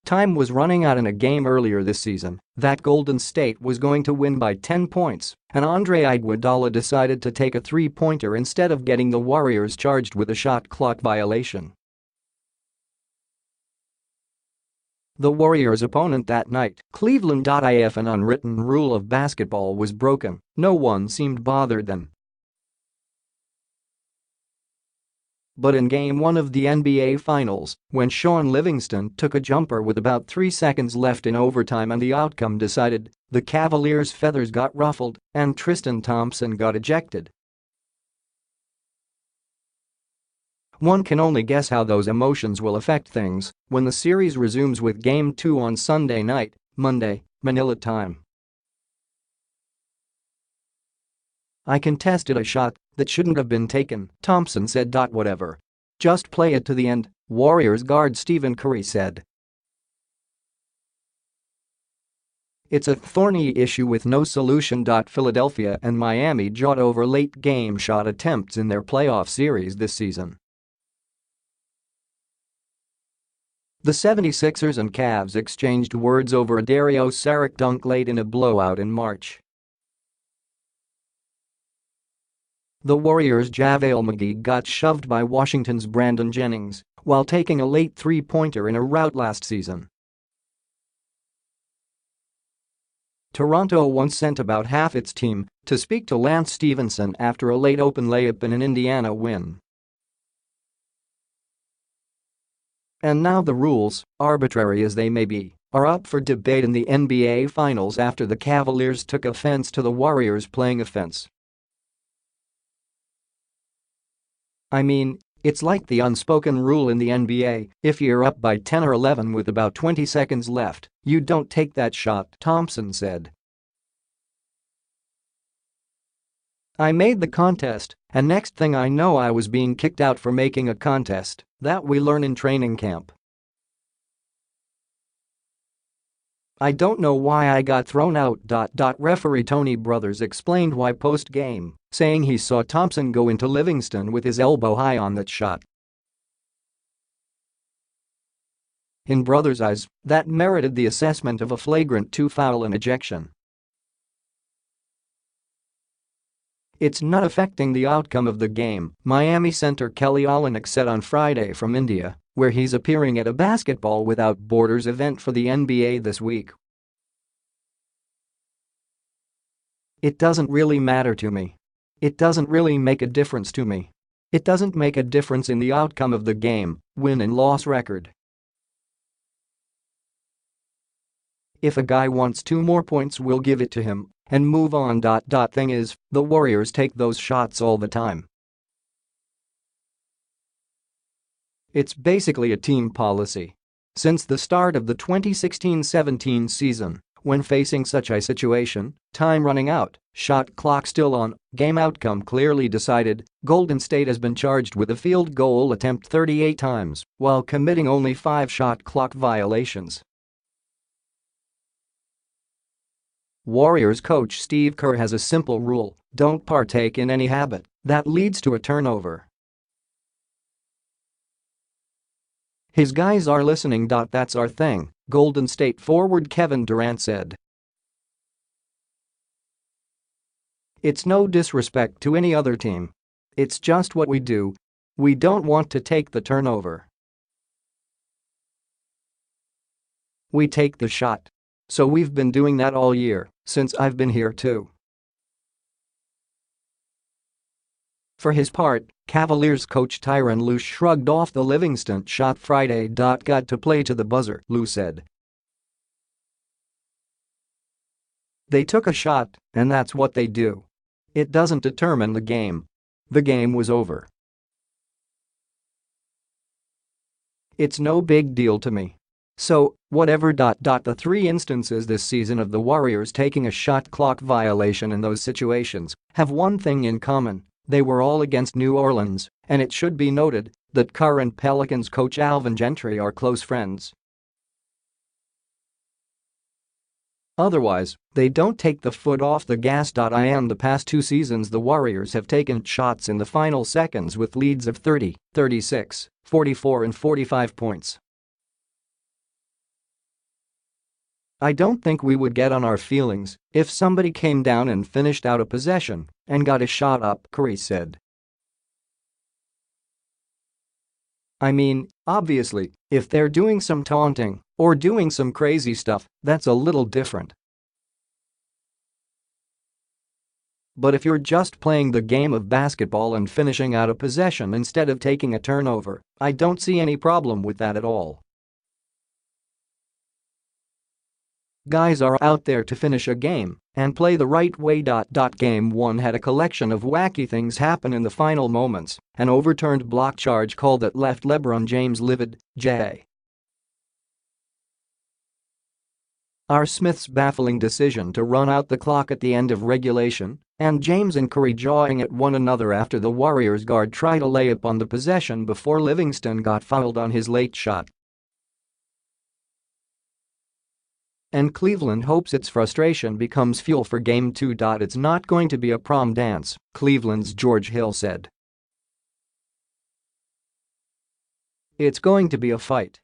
Time was running out in a game earlier this season that Golden State was going to win by 10 points, and Andre Iguodala decided to take a three-pointer instead of getting the Warriors charged with a shot clock violation. The Warriors' opponent that night, Cleveland. If an unwritten rule of basketball was broken, no one seemed bothered then. But in Game 1 of the NBA Finals, when Shaun Livingston took a jumper with about 3 seconds left in overtime and the outcome decided, the Cavaliers' feathers got ruffled and Tristan Thompson got ejected. One can only guess how those emotions will affect things when the series resumes with Game 2 on Sunday night, Monday, Manila time. "I contested a shot that shouldn't have been taken," Thompson said. "Whatever. Just play it to the end," Warriors guard Stephen Curry said. "It's a thorny issue with no solution." Philadelphia and Miami jawed over late-game shot attempts in their playoff series this season. The 76ers and Cavs exchanged words over a Dario Saric dunk late in a blowout in March. The Warriors' JaVale McGee got shoved by Washington's Brandon Jennings while taking a late three-pointer in a rout last season. Toronto once sent about half its team to speak to Lance Stevenson after a late open layup in an Indiana win. And now the rules, arbitrary as they may be, are up for debate in the NBA Finals after the Cavaliers took offense to the Warriors playing offense. I mean, it's like the unspoken rule in the NBA, if you're up by 10 or 11 with about 20 seconds left, you don't take that shot," Thompson said. "I made the contest, and next thing I know I was being kicked out for making a contest that we learn in training camp. I don't know why I got thrown out." Referee Tony Brothers explained why post-game, saying he saw Thompson go into Livingston with his elbow high on that shot. In Brothers' eyes, that merited the assessment of a flagrant 2 foul and ejection. "It's not affecting the outcome of the game," Miami center Kelly Olynyk said on Friday from India, where he's appearing at a Basketball Without Borders event for the NBA this week. "It doesn't really matter to me. It doesn't really make a difference to me. It doesn't make a difference in the outcome of the game, win and loss record. If a guy wants 2 more points, we'll give it to him and move on. Thing is, the Warriors take those shots all the time. It's basically a team policy. Since the start of the 2016-17 season, when facing such a situation, time running out, shot clock still on, game outcome clearly decided, Golden State has been charged with a field goal attempt 38 times while committing only 5 shot clock violations." Warriors coach Steve Kerr has a simple rule: don't partake in any habit that leads to a turnover. His guys are listening. That's our thing, Golden State forward Kevin Durant said. "It's no disrespect to any other team. It's just what we do. We don't want to take the turnover. We take the shot. So we've been doing that all year, since I've been here too." For his part, Cavaliers coach Tyronn Lue shrugged off the Livingston shot Friday. "Got to play to the buzzer," Lue said. "They took a shot, and that's what they do. It doesn't determine the game. The game was over. It's no big deal to me. So, whatever. The 3 instances this season of the Warriors taking a shot clock violation in those situations have one thing in common: they were all against New Orleans, and it should be noted that current Pelicans coach Alvin Gentry are close friends. Otherwise, they don't take the foot off the gas. In the past 2 seasons, the Warriors have taken shots in the final seconds with leads of 30, 36, 44 and 45 points. I don't think we would get on our feelings if somebody came down and finished out a possession and got a shot up," Curry said. "I mean, obviously, if they're doing some taunting or doing some crazy stuff, that's a little different. But if you're just playing the game of basketball and finishing out a possession instead of taking a turnover, I don't see any problem with that at all. Guys are out there to finish a game and play the right way. Game 1 had a collection of wacky things happen in the final moments, an overturned block charge call that left LeBron James livid, J. R. Smith's baffling decision to run out the clock at the end of regulation, and James and Curry jawing at one another after the Warriors guard tried a layup on the possession before Livingston got fouled on his late shot. And Cleveland hopes its frustration becomes fuel for Game 2. It's not going to be a prom dance, Cleveland's George Hill said. It's going to be a fight.